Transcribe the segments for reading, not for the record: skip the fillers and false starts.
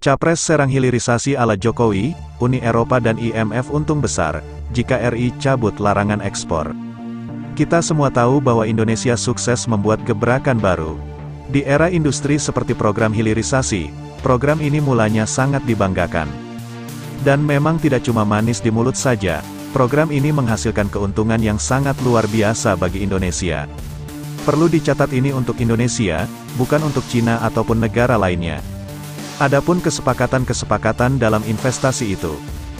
Capres serang hilirisasi ala Jokowi, Uni Eropa dan IMF untung besar, jika RI cabut larangan ekspor. Kita semua tahu bahwa Indonesia sukses membuat gebrakan baru. Di era industri seperti program hilirisasi, program ini mulanya sangat dibanggakan. Dan memang tidak cuma manis di mulut saja, program ini menghasilkan keuntungan yang sangat luar biasa bagi Indonesia. Perlu dicatat ini untuk Indonesia, bukan untuk Cina ataupun negara lainnya. Adapun kesepakatan-kesepakatan dalam investasi itu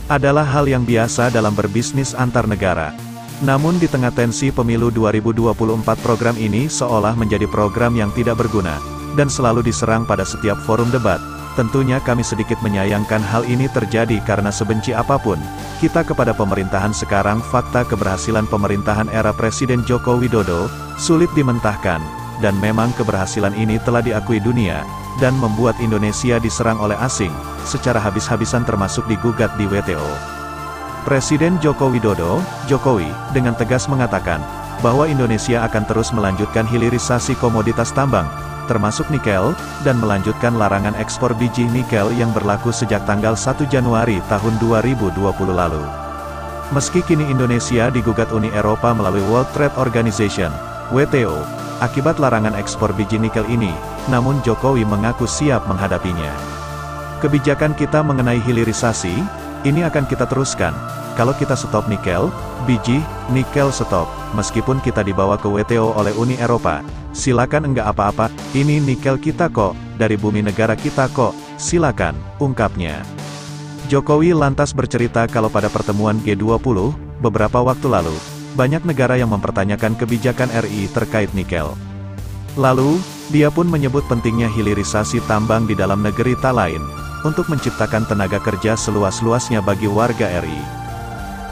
adalah hal yang biasa dalam berbisnis antar negara. Namun di tengah tensi pemilu 2024 program ini seolah menjadi program yang tidak berguna, dan selalu diserang pada setiap forum debat. Tentunya kami sedikit menyayangkan hal ini terjadi karena sebenci apapun kita kepada pemerintahan sekarang, fakta keberhasilan pemerintahan era Presiden Joko Widodo sulit dimentahkan, dan memang keberhasilan ini telah diakui dunia, dan membuat Indonesia diserang oleh asing, secara habis-habisan termasuk digugat di WTO. Presiden Joko Widodo, Jokowi, dengan tegas mengatakan, bahwa Indonesia akan terus melanjutkan hilirisasi komoditas tambang, termasuk nikel, dan melanjutkan larangan ekspor biji nikel yang berlaku sejak tanggal 1 Januari tahun 2020 lalu. Meski kini Indonesia digugat Uni Eropa melalui World Trade Organization, WTO, akibat larangan ekspor biji nikel ini, namun Jokowi mengaku siap menghadapinya. Kebijakan kita mengenai hilirisasi, ini akan kita teruskan. Kalau kita stop nikel, biji, nikel stop, meskipun kita dibawa ke WTO oleh Uni Eropa, silakan enggak apa-apa, ini nikel kita kok, dari bumi negara kita kok, silakan, ungkapnya. Jokowi lantas bercerita kalau pada pertemuan G20, beberapa waktu lalu, banyak negara yang mempertanyakan kebijakan RI terkait nikel. Lalu, dia pun menyebut pentingnya hilirisasi tambang di dalam negeri tak lain, untuk menciptakan tenaga kerja seluas-luasnya bagi warga RI.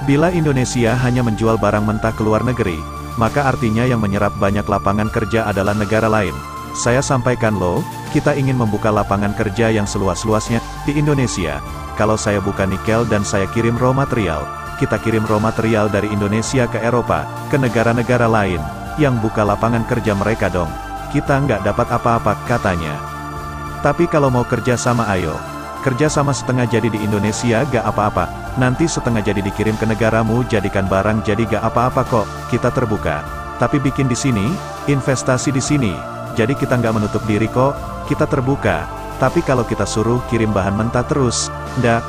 Bila Indonesia hanya menjual barang mentah ke luar negeri, maka artinya yang menyerap banyak lapangan kerja adalah negara lain. Saya sampaikan loh, kita ingin membuka lapangan kerja yang seluas-luasnya di Indonesia. Kalau saya buka nikel dan saya kirim raw material, kita kirim raw material dari Indonesia ke Eropa, ke negara-negara lain, yang buka lapangan kerja mereka dong. Kita nggak dapat apa-apa, katanya. Tapi kalau mau kerja sama ayo. Kerja sama setengah jadi di Indonesia gak apa-apa, nanti setengah jadi dikirim ke negaramu jadikan barang jadi gak apa-apa kok, kita terbuka. Tapi bikin di sini, investasi di sini, jadi kita nggak menutup diri kok, kita terbuka. Tapi kalau kita suruh kirim bahan mentah terus, ndak,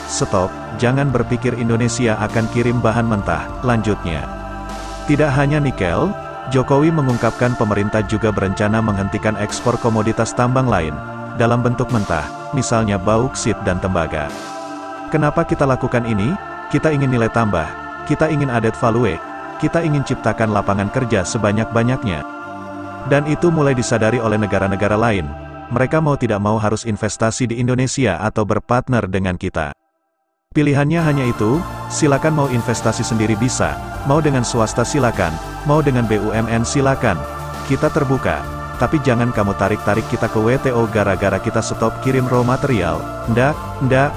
stop, jangan berpikir Indonesia akan kirim bahan mentah, lanjutnya. Tidak hanya nikel, Jokowi mengungkapkan pemerintah juga berencana menghentikan ekspor komoditas tambang lain, dalam bentuk mentah, misalnya bauksit dan tembaga. Kenapa kita lakukan ini? Kita ingin nilai tambah, kita ingin added value, kita ingin ciptakan lapangan kerja sebanyak-banyaknya. Dan itu mulai disadari oleh negara-negara lain, mereka mau tidak mau harus investasi di Indonesia atau berpartner dengan kita. Pilihannya hanya itu, silakan mau investasi sendiri bisa, mau dengan swasta silakan, mau dengan BUMN silakan, kita terbuka. Tapi jangan kamu tarik-tarik kita ke WTO gara-gara kita stop kirim raw material. Ndak,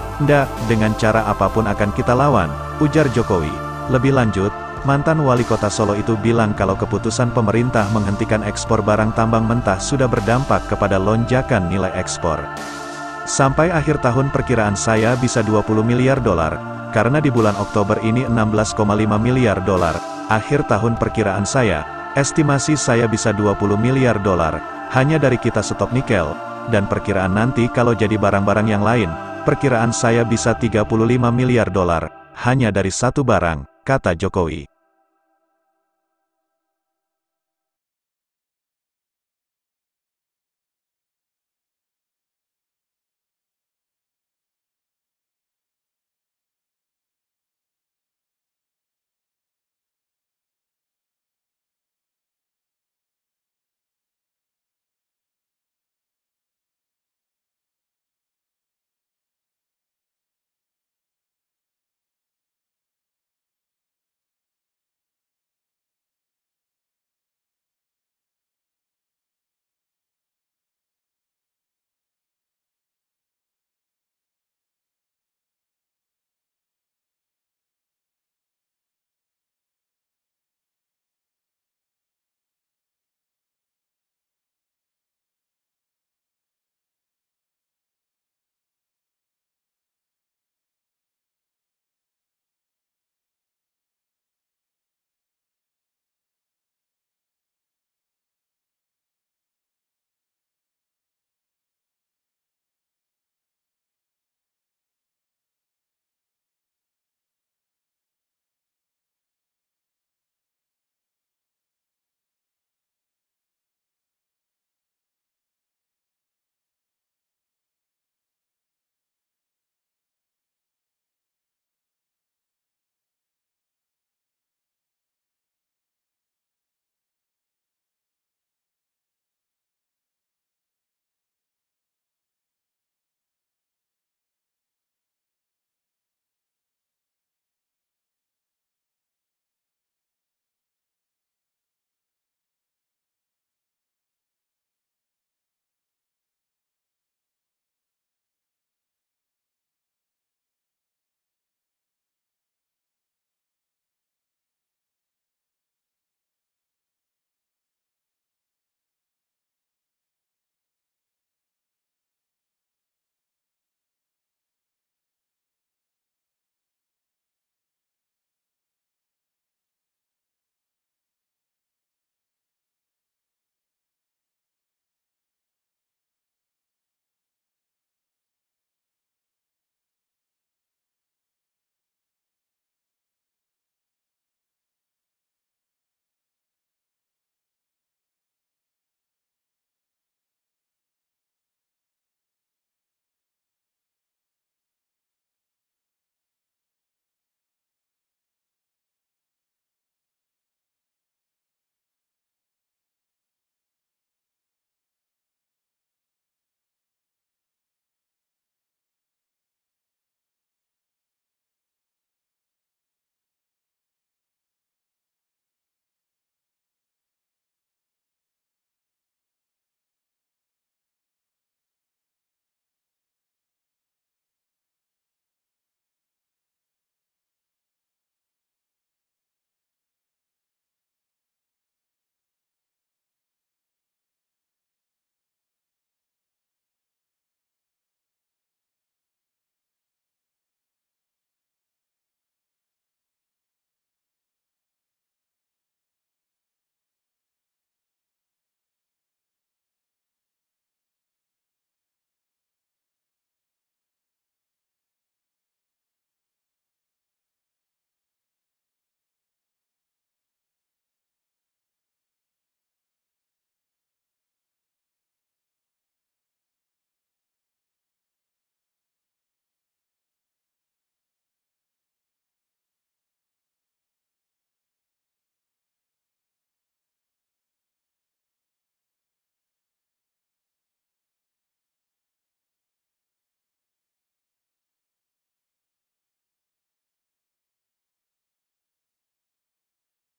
dengan cara apapun akan kita lawan, ujar Jokowi. Lebih lanjut, mantan wali kota Solo itu bilang kalau keputusan pemerintah menghentikan ekspor barang tambang mentah sudah berdampak kepada lonjakan nilai ekspor. Sampai akhir tahun perkiraan saya bisa 20 miliar dolar, karena di bulan Oktober ini 16,5 miliar dolar. Akhir tahun perkiraan saya, estimasi saya bisa 20 miliar dolar, hanya dari kita stop nikel, dan perkiraan nanti kalau jadi barang-barang yang lain, perkiraan saya bisa 35 miliar dolar, hanya dari satu barang, kata Jokowi.